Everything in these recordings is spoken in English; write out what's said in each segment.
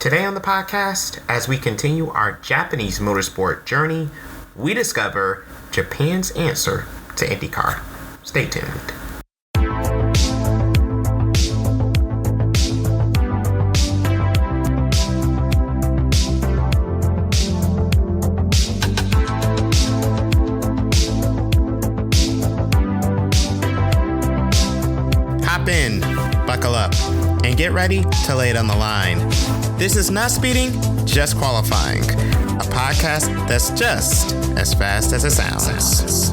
Today on the podcast, as we continue our Japanese motorsport journey, we discover Japan's answer to Indycar. Stay tuned. Hop in, buckle up, and get ready to lay it on the line. This is Not Speeding, Just Qualifying, a podcast that's just as fast as it sounds.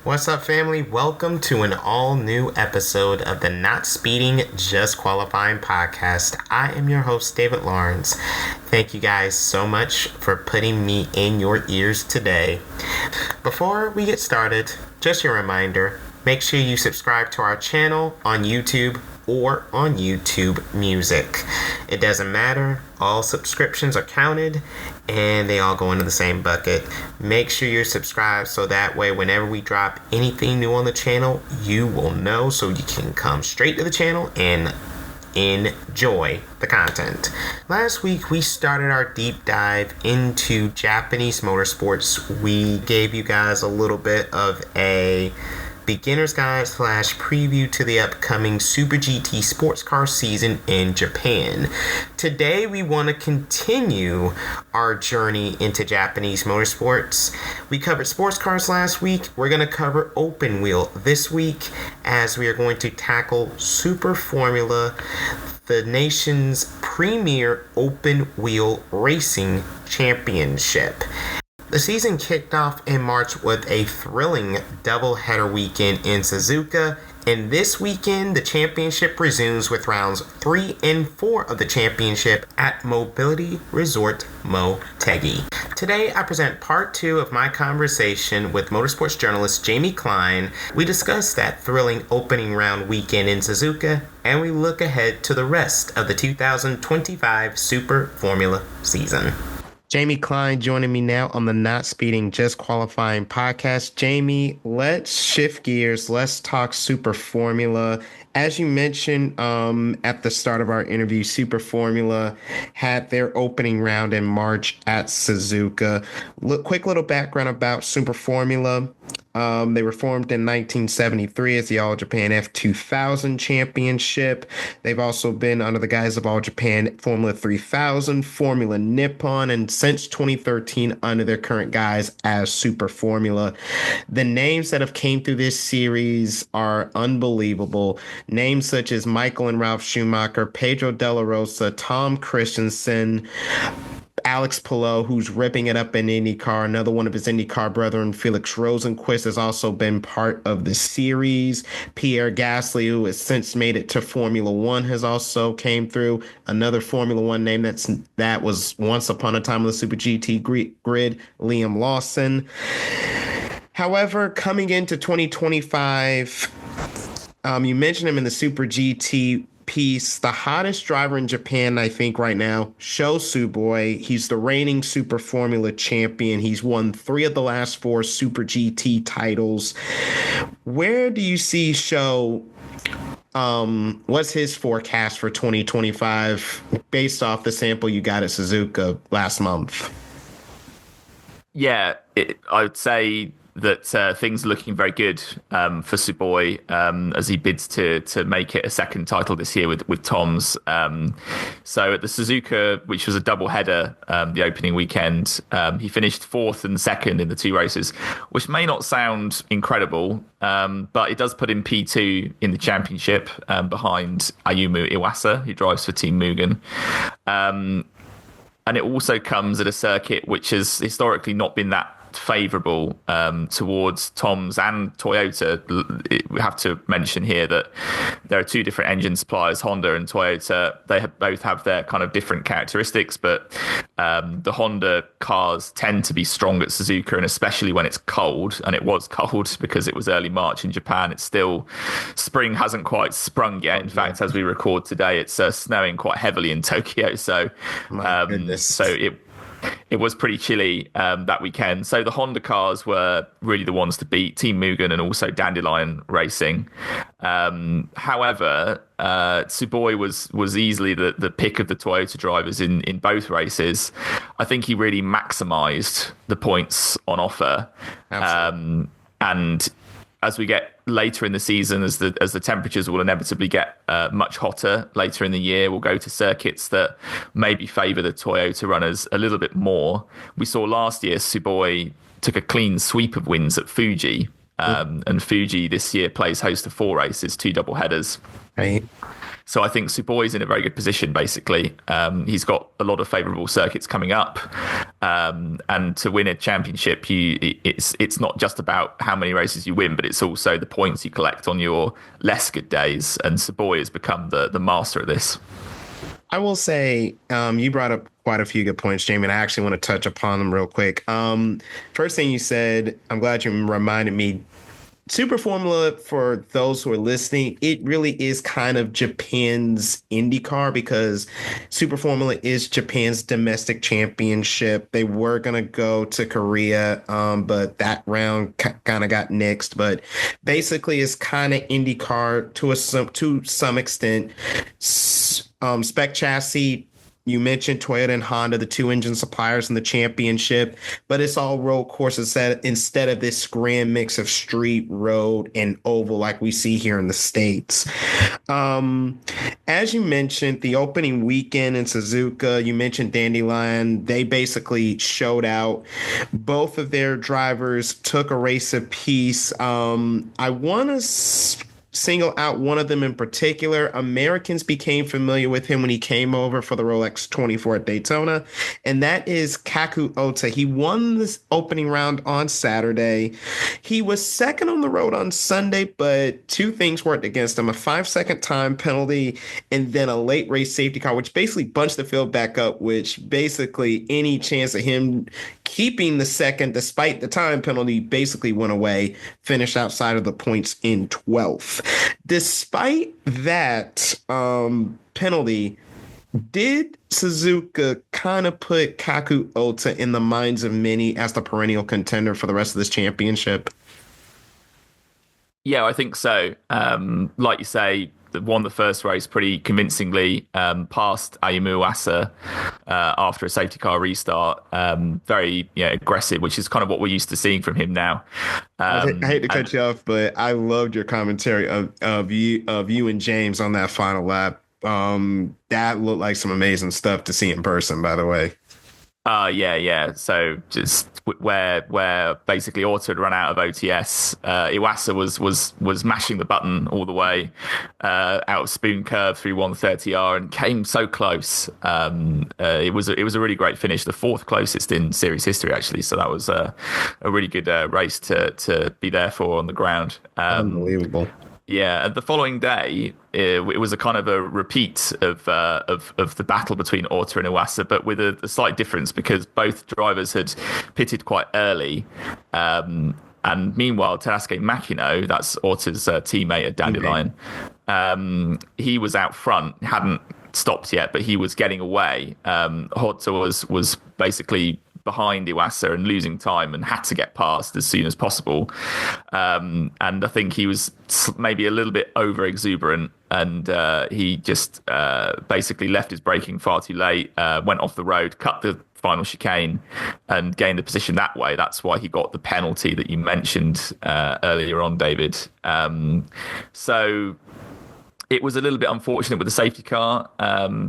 What's up, family? Welcome to an all-new episode of the Not Speeding, Just Qualifying podcast. I am your host, David Lawrence. Thank you guys so much for putting me in your ears today. Before we get started, just a reminder, make sure you subscribe to our channel on YouTube or on YouTube Music. It doesn't matter. All subscriptions are counted and they all go into the same bucket. Make sure you're subscribed so that way whenever we drop anything new on the channel, you will know, so you can come straight to the channel and enjoy the content. Last week we started our deep dive into Japanese motorsports. We gave you guys a little bit of a beginner's guide / preview to the upcoming Super GT sports car season in Japan. Today we want to continue our journey into Japanese motorsports. We covered sports cars last week. We're going to cover open wheel this week, as we are going to tackle Super Formula, the nation's premier open wheel racing championship. The season kicked off in March with a thrilling doubleheader weekend in Suzuka, and this weekend the championship resumes with rounds 3 and 4 of the championship at Mobility Resort Motegi. Today I present part 2 of my conversation with motorsports journalist Jamie Klein. We discuss that thrilling opening round weekend in Suzuka, and we look ahead to the rest of the 2025 Super Formula season. Jamie Klein joining me now on the Not Speeding, Just Qualifying podcast. Jamie, let's shift gears. Let's talk Super Formula. As you mentioned at the start of our interview, Super Formula had their opening round in March at Suzuka. Quick little background about Super Formula. They were formed in 1973 as the All Japan F2000 Championship. They've also been under the guise of All Japan Formula 3000, Formula Nippon, and since 2013 under their current guise as Super Formula. The names that have came through this series are unbelievable. Names such as Michael and Ralph Schumacher, Pedro De La Rosa, Tom Christensen, Alex Palou, who's ripping it up in IndyCar. Another one of his IndyCar brethren, Felix Rosenquist, has also been part of the series. Pierre Gasly, who has since made it to Formula One, has also came through. Another Formula One name that was once upon a time on the Super GT grid, Liam Lawson. However, coming into 2025, you mentioned him in the Super GT piece. The hottest driver in Japan, I think, right now, Sho Tsuboi. He's the reigning Super Formula champion. He's won 3 of the last 4 Super GT titles. Where do you see Sho? What's his forecast for 2025 based off the sample you got at Suzuka last month? Yeah, I would say that things are looking very good for Tsuboi as he bids to make it a second title this year with Tom's. So at the Suzuka, which was a double-header the opening weekend, he finished 4th and 2nd in the 2 races, which may not sound incredible, but it does put him P2 in the championship behind Ayumu Iwasa, who drives for Team Mugen. And it also comes at a circuit which has historically not been that favourable towards Tom's and Toyota. We have to mention here that there are 2 different engine suppliers, Honda and Toyota. They both have their kind of different characteristics, but the Honda cars tend to be strong at Suzuka, and especially when it's cold, and it was cold because it was early March in Japan. It's still, spring hasn't quite sprung yet. In fact, as we record today, it's snowing quite heavily in Tokyo. So, it was pretty chilly that weekend. So the Honda cars were really the ones to beat, Team Mugen and also Dandelion Racing. However, Tsuboi was easily the pick of the Toyota drivers in both races. I think he really maximised the points on offer. And as we get later in the season, as the temperatures will inevitably get much hotter later in the year, we'll go to circuits that maybe favour the Toyota runners a little bit more. We saw last year Tsuboi took a clean sweep of wins at Fuji, and Fuji this year plays host to 4 races, 2 double headers. Right. So I think Tsuboi in a very good position, basically. He's got a lot of favourable circuits coming up. And to win a championship, it's not just about how many races you win, but it's also the points you collect on your less good days. And Tsuboi has become the master of this. I will say, you brought up quite a few good points, Jamie, and I actually want to touch upon them real quick. First thing you said, I'm glad you reminded me. Super Formula, for those who are listening, it really is kind of Japan's IndyCar, because Super Formula is Japan's domestic championship. They were going to go to Korea, but that round kind of got nixed. But basically, it's kind of IndyCar to some extent. Spec chassis. You mentioned Toyota and Honda, the 2 engine suppliers in the championship, but it's all road courses instead of this grand mix of street, road, and oval like we see here in the States. As you mentioned, the opening weekend in Suzuka, you mentioned Dandelion, they basically showed out. Both of their drivers took a race apiece. I want to single out one of them in particular. Americans became familiar with him when he came over for the Rolex 24 at Daytona, and that is Kaku Ohta. He won this opening round on Saturday. He was second on the road on Sunday, but 2 things worked against him: a 5-second time penalty and then a late race safety car, which basically bunched the field back up, which basically any chance of him keeping the second despite the time penalty basically went away, finished outside of the points in 12th. Despite that penalty, did Suzuka kind of put Kaku Ohta in the minds of many as the perennial contender for the rest of this championship? Yeah, I think so. Like you say, won the first race pretty convincingly, past Ayumu Iwasa after a safety car restart. Very aggressive, which is kind of what we're used to seeing from him now. I hate to cut you off, but I loved your commentary of you and James on that final lap. That looked like some amazing stuff to see in person, by the way. Yeah. So just where basically Ohta had run out of OTS, Iwasa was mashing the button all the way out of Spoon Curve through 130R and came so close. It was a really great finish, the 4th closest in series history actually. So that was a really good race to be there for on the ground. Unbelievable. Yeah, the following day, it was a kind of a repeat of the battle between Ohta and Iwasa, but with a slight difference because both drivers had pitted quite early. And meanwhile, Terasuke Makino, that's Ohta's teammate at Dandelion, he was out front, hadn't stopped yet, but he was getting away. Ohta was basically behind Iwasa and losing time and had to get past as soon as possible. And I think he was maybe a little bit over exuberant and he just basically left his braking far too late, went off the road, cut the final chicane and gained the position that way. That's why he got the penalty that you mentioned earlier on, David. So it was a little bit unfortunate with the safety car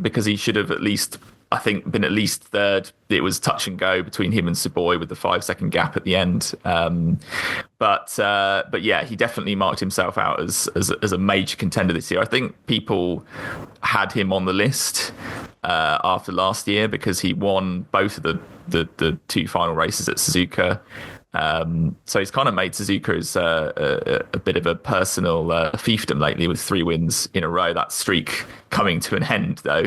because he should have at least, I think, been at least third. It was touch and go between him and Tsuboi with the 5-second gap at the end. But yeah, he definitely marked himself out as a major contender this year. I think people had him on the list after last year because he won both of the 2 final races at Suzuka. So he's kind of made Suzuka as a bit of a personal fiefdom lately with 3 wins in a row. That streak coming to an end, though,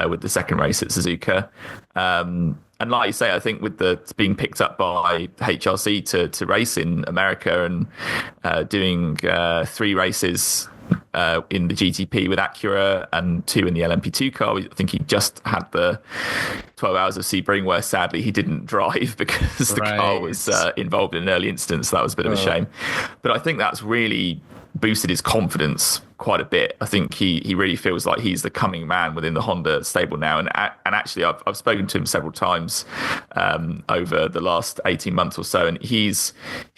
with the second race at Suzuka. And like you say, I think with the being picked up by HRC to race in America and doing 3 races in the GTP with Acura and 2 in the LMP2 car. I think he just had the 12 hours of Sebring where sadly he didn't drive because the car was involved in an early incident. So that was a bit of a shame. But I think that's really boosted his confidence quite a bit. I think he really feels like he's the coming man within the Honda stable now. And actually, I've spoken to him several times over the last 18 months or so, and he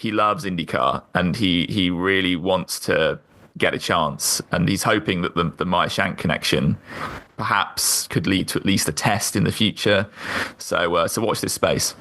loves IndyCar, and he really wants to get a chance, and he's hoping that the Meyer Shank connection perhaps could lead to at least a test in the future. So watch this space.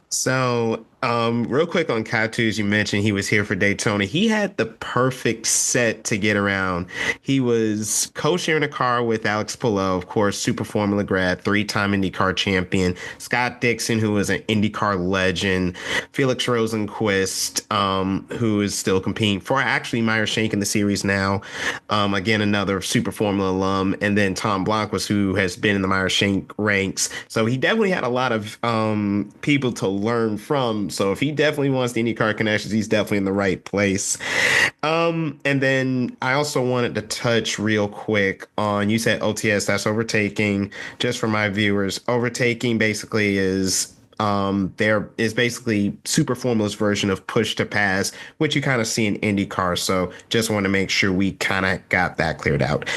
So, real quick on Kaku, as you mentioned, he was here for Daytona. He had the perfect set to get around. He was co-sharing a car with Alex Palou, of course, Super Formula grad, 3-time IndyCar champion, Scott Dixon, who was an IndyCar legend, Felix Rosenqvist, who is still competing for actually Meyer Shank in the series now. Again, another Super Formula alum, and then Tom Blanc who has been in the Meyer Shank ranks. So he definitely had a lot of people to learn from. So if he definitely wants the IndyCar connections, he's definitely in the right place. And then I also wanted to touch real quick on, you said OTS, that's overtaking. Just for my viewers, overtaking basically is there is basically Super Formula's version of push to pass, which you kind of see in IndyCar. So just want to make sure we kind of got that cleared out.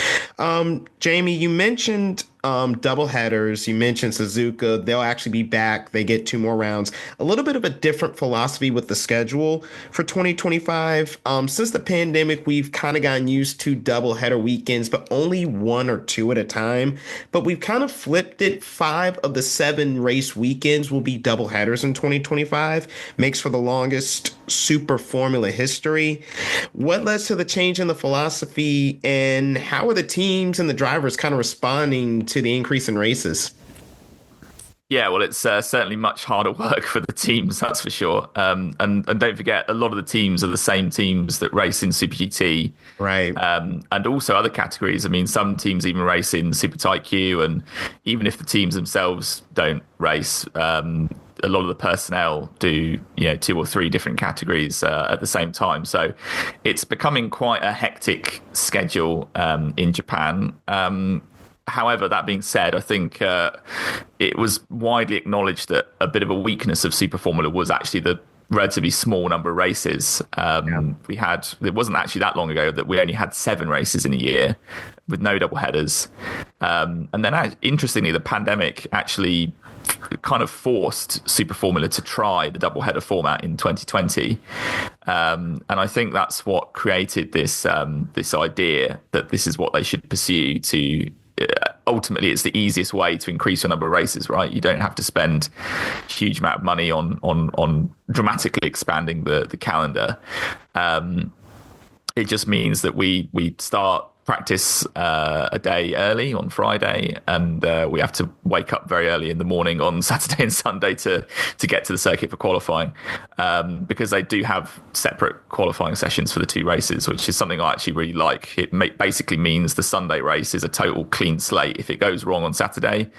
Jamie, you mentioned double headers. You mentioned Suzuka. They'll actually be back. They get 2 more rounds. A little bit of a different philosophy with the schedule for 2025. Since the pandemic, we've kind of gotten used to double header weekends, but only 1 or 2 at a time. But we've kind of flipped it. 5 of the 7 race weekends will be double headers in 2025. Makes for the longest Super Formula history. What led to the change in the philosophy, and how are the teams and the drivers kind of responding to the increase in races? Yeah, well, it's certainly much harder work for the teams, that's for sure. And don't forget, a lot of the teams are the same teams that race in Super GT, right? And also other categories. I mean, some teams even race in Super Tight Q, and even if the teams themselves don't race, a lot of the personnel do 2 or 3 different categories at the same time. So it's becoming quite a hectic schedule in Japan. However, that being said, I think it was widely acknowledged that a bit of a weakness of Super Formula was actually the relatively small number of races. It wasn't actually that long ago that we only had 7 races in a year with no double headers. And then interestingly, the pandemic actually kind of forced Super Formula to try the double header format in 2020. And I think that's what created this idea that this is what they should pursue to ultimately it's the easiest way to increase your number of races, right? You don't have to spend a huge amount of money on dramatically expanding the calendar. It just means that we start practice a day early on Friday, and we have to wake up very early in the morning on Saturday and Sunday to get to the circuit for qualifying, because they do have separate qualifying sessions for the 2 races, which is something I actually really like. It basically means the Sunday race is a total clean slate. If it goes wrong on Saturday,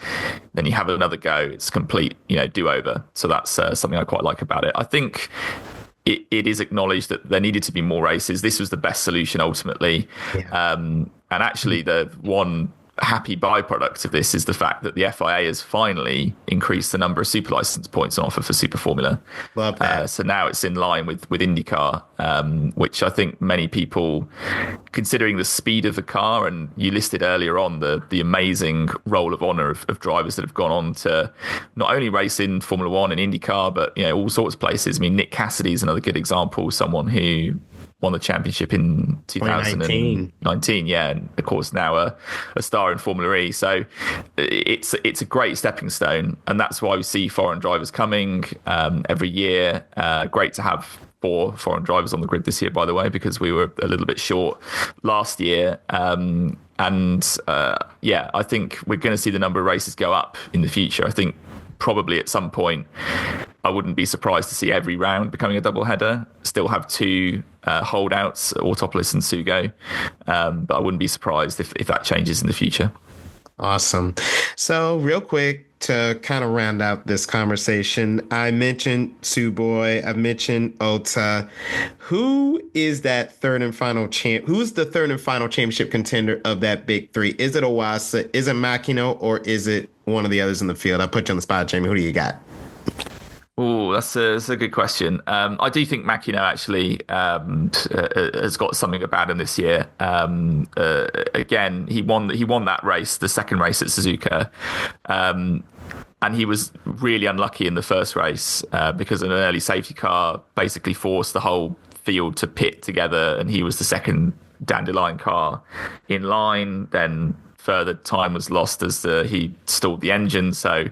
then you have another go. It's complete, do-over. So that's something I quite like about it. I think it is acknowledged that there needed to be more races. This was the best solution ultimately. Yeah. And actually the one happy byproduct of this is the fact that the FIA has finally increased the number of super license points on offer for Super Formula. Love that. So now it's in line with IndyCar, which I think many people, considering the speed of the car, and you listed earlier on the amazing roll of honour of drivers that have gone on to not only race in Formula One and IndyCar, but all sorts of places. I mean, Nick Cassidy is another good example, someone who won the championship in 2019, yeah, and of course now a star in Formula E. So it's a great stepping stone, and that's why we see foreign drivers coming every year. Great to have 4 foreign drivers on the grid this year, by the way, because we were a little bit short last year. I think we're going to see the number of races go up in the future. I think probably at some point, I wouldn't be surprised to see every round becoming a double header. Still have 2 holdouts, Autopolis and Sugo, but I wouldn't be surprised if that changes in the future. Awesome. So real quick, to kind of round out this conversation, I mentioned Tsuboi, I've mentioned Ohta. Who's the third and final championship contender of that big three? Is it Owasa? Is it Makino? Or is it one of the others in the field? I put you on the spot, Jamie. Who do you got? Oh, that's a good question. I do think Makino actually has got something about him this year. Again, he won that race, the second race at Suzuka, and he was really unlucky in the first race because an early safety car basically forced the whole field to pit together, and he was the second Dandelion car in line. Then further time was lost as he stalled the engine, so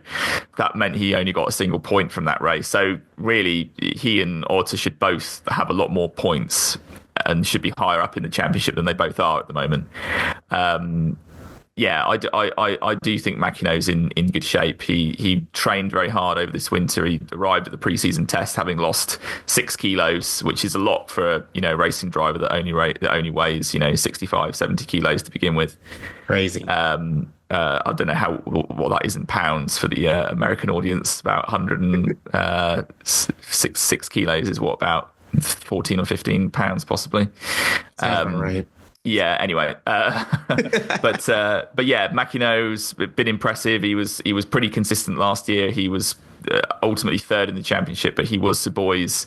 that meant he only got a single point from that race. So really, he and Ohta should both have a lot more points and should be higher up in the championship than they both are at the moment. Yeah, I do think Makino's in good shape. He trained very hard over this winter. He arrived at the preseason test having lost 6 kilos, which is a lot for a racing driver that only weighs 65, 70 kilos to begin with. Crazy. I don't know what that is in pounds for the American audience. About 106 kilos is what, about 14 or 15 pounds possibly. Right. Yeah. Anyway, but yeah, Makino's been impressive. He was pretty consistent last year. He was ultimately third in the championship, but he was Tsuboi's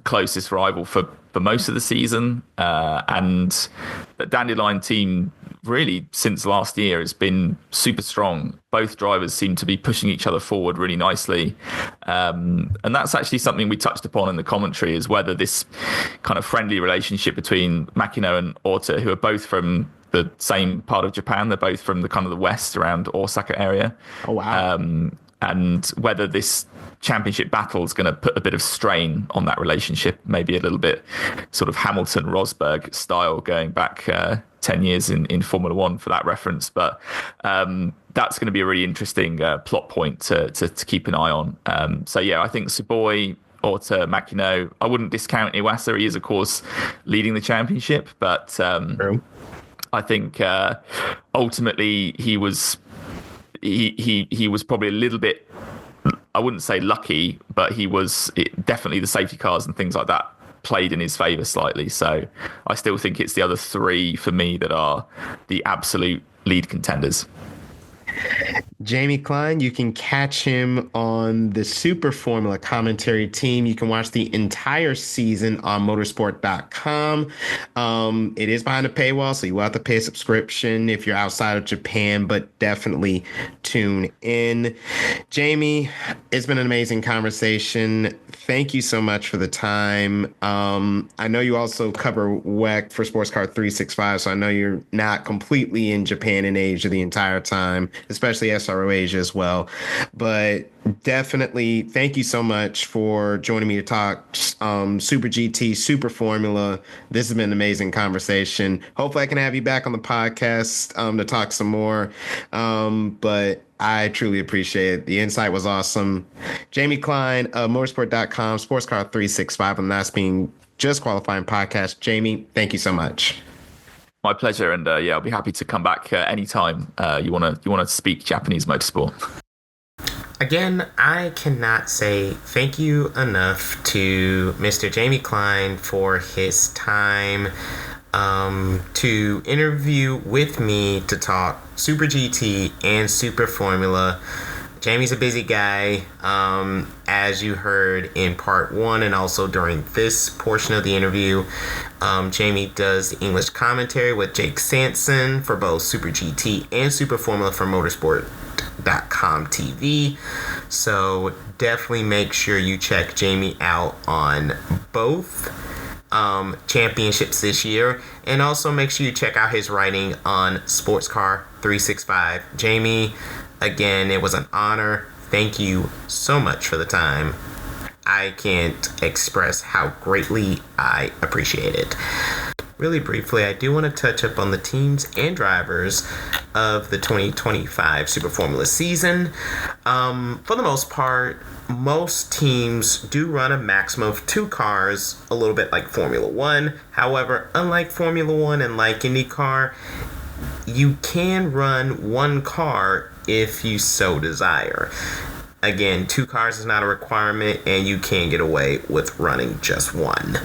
closest rival for most of the season. And the Dandelion team, really, since last year, has been super strong. Both drivers seem to be pushing each other forward really nicely. And that's actually something we touched upon in the commentary, is whether this kind of friendly relationship between Makino and Ohta, who are both from the same part of Japan, they're both from the kind of the west around Osaka area. Oh, wow. And whether this championship battle is going to put a bit of strain on that relationship, maybe a little bit sort of Hamilton-Rosberg style going back 10 years in Formula One for that reference. But that's going to be a really interesting plot point to keep an eye on. So, yeah, I think Tsuboi, Ohta, Makino, I wouldn't discount Iwasa. He is, of course, leading the championship. But I think ultimately he was probably a little bit, I wouldn't say lucky, but definitely the safety cars and things like that played in his favour slightly. So I still think it's the other three for me that are the absolute lead contenders. Jamie Klein, you can catch him on the Super Formula commentary team. You can watch the entire season on motorsport.com. It is behind a paywall, so you will have to pay a subscription if you're outside of Japan, but definitely tune in. Jamie, it's been an amazing conversation. Thank you so much for the time. I know you also cover WEC for Sports Car 365, so I know you're not completely in Japan and Asia the entire time, especially SRO Asia as well. But definitely thank you so much for joining me to talk Super GT, Super Formula. This has been an amazing conversation. Hopefully I can have you back on the podcast to talk some more. But I truly appreciate it. The insight was awesome. Jamie Klein of motorsport.com, Sports Car 365, and that's being Just Qualifying podcast. Jamie, thank you so much. My pleasure, and yeah, I'll be happy to come back anytime you want to speak Japanese motorsport. Again, I cannot say thank you enough to Mr. Jamie Klein for his time to interview with me to talk Super GT and Super Formula. Jamie's a busy guy, as you heard in part 1 and also during this portion of the interview. Jamie does the English commentary with Jake Sanson for both Super GT and Super Formula for motorsport.com TV. So definitely make sure you check Jamie out on both championships this year, and also make sure you check out his writing on Sports Car 365. Jamie, again, it was an honor. Thank you so much for the time. I can't express how greatly I appreciate it. Really briefly, I do want to touch up on the teams and drivers of the 2025 Super Formula season. For the most part, most teams do run a maximum of 2 cars, a little bit like Formula One. However, unlike Formula One and like Indycar, you can run 1 car if you so desire. Again, 2 cars is not a requirement, and you can get away with running just 1.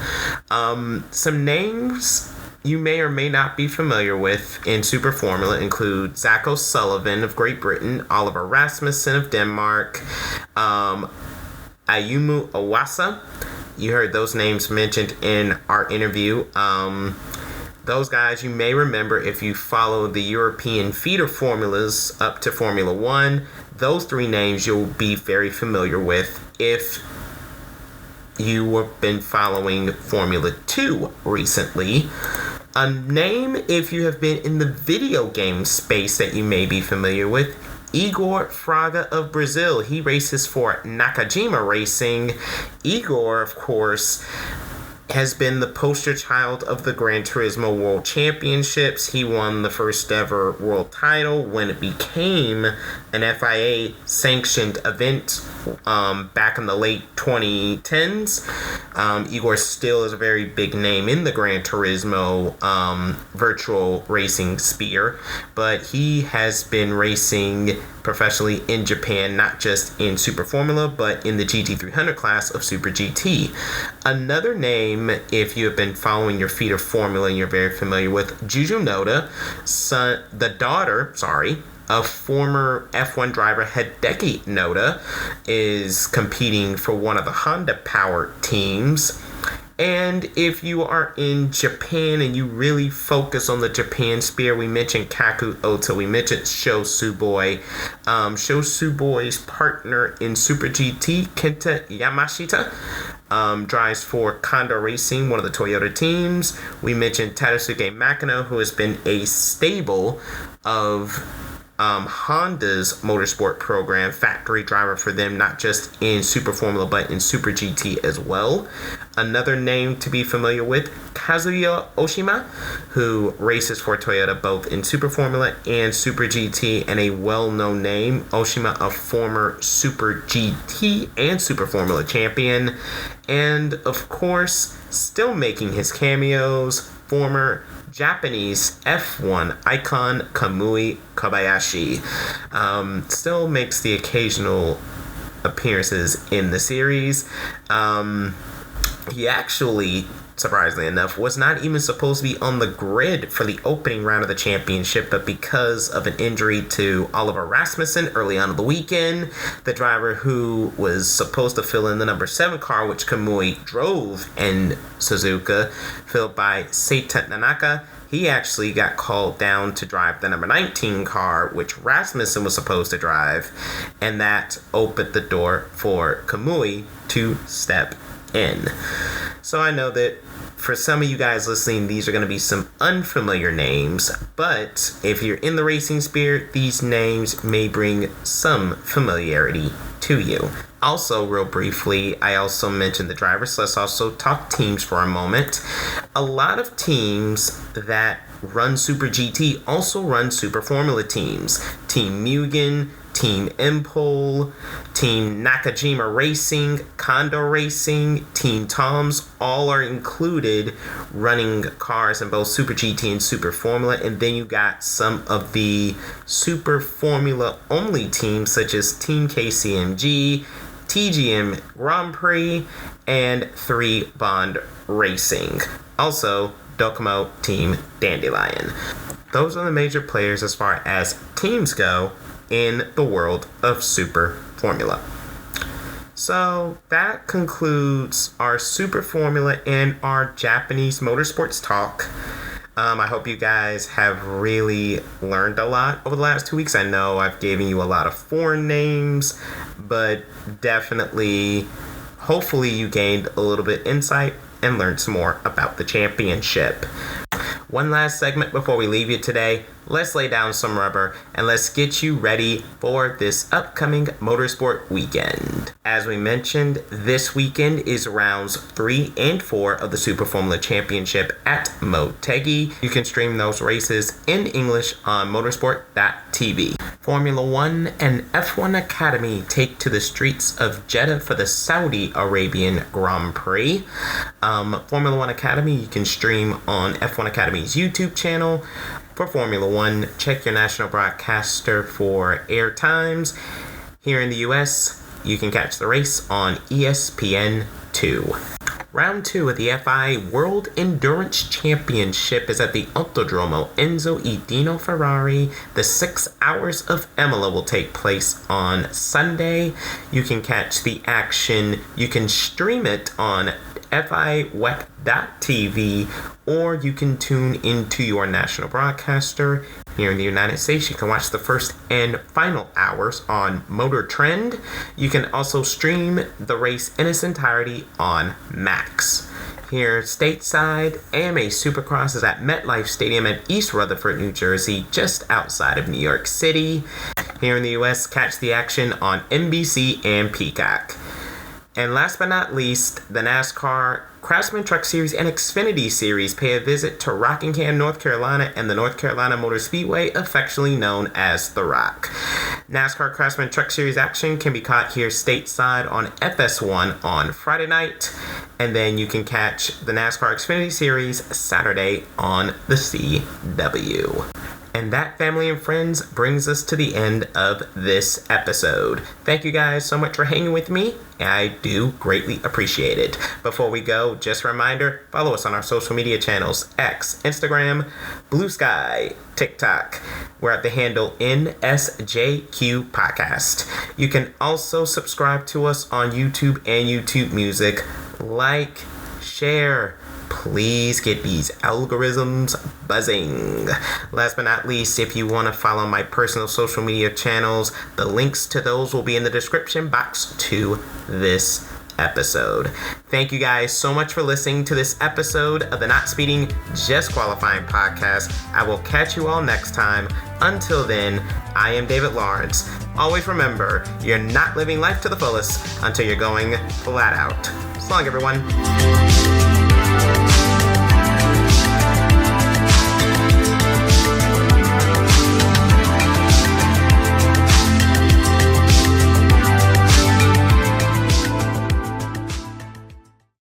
Some names you may or may not be familiar with in Super Formula include Zach O'Sullivan of Great Britain, Oliver Rasmussen of Denmark, Ayumu Iwasa. You heard those names mentioned in our interview. Those guys you may remember if you follow the European feeder formulas up to Formula 1. Those 3 names you'll be very familiar with if you have been following Formula 2 recently. A name, if you have been in the video game space, that you may be familiar with, Igor Fraga of Brazil. He races for Nakajima Racing. Igor, of course, has been the poster child of the Gran Turismo World Championships. He won the first ever world title when it became an FIA sanctioned event back in the late 2010s. Igor still is a very big name in the Gran Turismo virtual racing sphere, but he has been racing professionally in Japan, not just in Super Formula, but in the GT300 class of Super GT. Another name, if you have been following your feeder formula and you're very familiar with, Juju Noda, the daughter of former F1 driver Hideki Noda, is competing for one of the Honda powered teams. And if you are in Japan and you really focus on the Japan sphere, we mentioned Kaku, Ohta, we mentioned Sho Tsuboi. Sho Tsuboi's partner in Super GT, Kenta Yamashita, drives for Condor Racing, one of the Toyota teams. We mentioned Tadasuke Makino, who has been a stable of Honda's motorsport program, factory driver for them, not just in Super Formula but in Super GT as well. Another name to be familiar with, Kazuya Oshima, who races for Toyota both in Super Formula and Super GT, and a well-known name. Oshima, a former Super GT and Super Formula champion, and of course, still making his cameos, former Japanese F1 icon Kamui Kobayashi. Still makes the occasional appearances in the series. He actually, surprisingly enough, was not even supposed to be on the grid for the opening round of the championship, but because of an injury to Oliver Rasmussen early on in the weekend, the driver who was supposed to fill in the number 7 car, which Kamui drove in Suzuka, filled by Seita Nanaka, he actually got called down to drive the number 19 car, which Rasmussen was supposed to drive, and that opened the door for Kamui to step in. So I know that for some of you guys listening, these are going to be some unfamiliar names, but if you're in the racing sphere, these names may bring some familiarity to you. Also, real briefly, I also mentioned the drivers, so let's also talk teams for a moment. A lot of teams that run Super GT also run Super Formula teams. Team Mugen, Team Impol, Team Nakajima Racing, Condor Racing, Team Toms, all are included running cars in both Super GT and Super Formula. And then you got some of the Super Formula only teams such as Team KCMG, TGM Grand Prix, and 3 Bond Racing. Also, Docomo Team Dandelion. Those are the major players as far as teams go in the world of Super Formula. So that concludes our Super Formula and our Japanese motorsports talk. I hope you guys have really learned a lot over the last 2 weeks. I know I've given you a lot of foreign names, but definitely, hopefully you gained a little bit insight and learned some more about the championship. One last segment before we leave you today. Let's lay down some rubber and let's get you ready for this upcoming motorsport weekend. As we mentioned, this weekend is rounds 3 and 4 of the Super Formula Championship at Motegi. You can stream those races in English on motorsport.tv. Formula 1 and F1 Academy take to the streets of Jeddah for the Saudi Arabian Grand Prix. Formula 1 Academy you can stream on F1 Academy's YouTube channel, For Formula One, check your national broadcaster for air times. Here in the US, you can catch the race on ESPN2. Round 2 of the FI World Endurance Championship is at the Autodromo Enzo E. Dino Ferrari. The 6 Hours of Imola will take place on Sunday. You can catch the action. You can stream it on FIWeb.tv, or you can tune into your national broadcaster. Here in the United States, you can watch the first and final hours on Motor Trend. You can also stream the race in its entirety on Max. Here stateside, AMA Supercross is at MetLife Stadium in East Rutherford, New Jersey, just outside of New York City. Here in the US, catch the action on NBC and Peacock. And last but not least, the NASCAR Craftsman Truck Series and Xfinity Series pay a visit to Rockingham, North Carolina, and the North Carolina Motor Speedway, affectionately known as The Rock. NASCAR Craftsman Truck Series action can be caught here stateside on FS1 on Friday night, and then you can catch the NASCAR Xfinity Series Saturday on the CW. And that, family and friends, brings us to the end of this episode. Thank you guys so much for hanging with me. I do greatly appreciate it. Before we go, just a reminder, follow us on our social media channels, X, Instagram, Blue Sky, TikTok. We're at the handle NSJQ Podcast. You can also subscribe to us on YouTube and YouTube Music. Like, share. Please get these algorithms buzzing. Last but not least, if you want to follow my personal social media channels, the links to those will be in the description box to this episode. Thank you guys so much for listening to this episode of the Not Speeding, Just Qualifying podcast. I will catch you all next time. Until then, I am David Lawrence. Always remember, you're not living life to the fullest until you're going flat out. So long, everyone.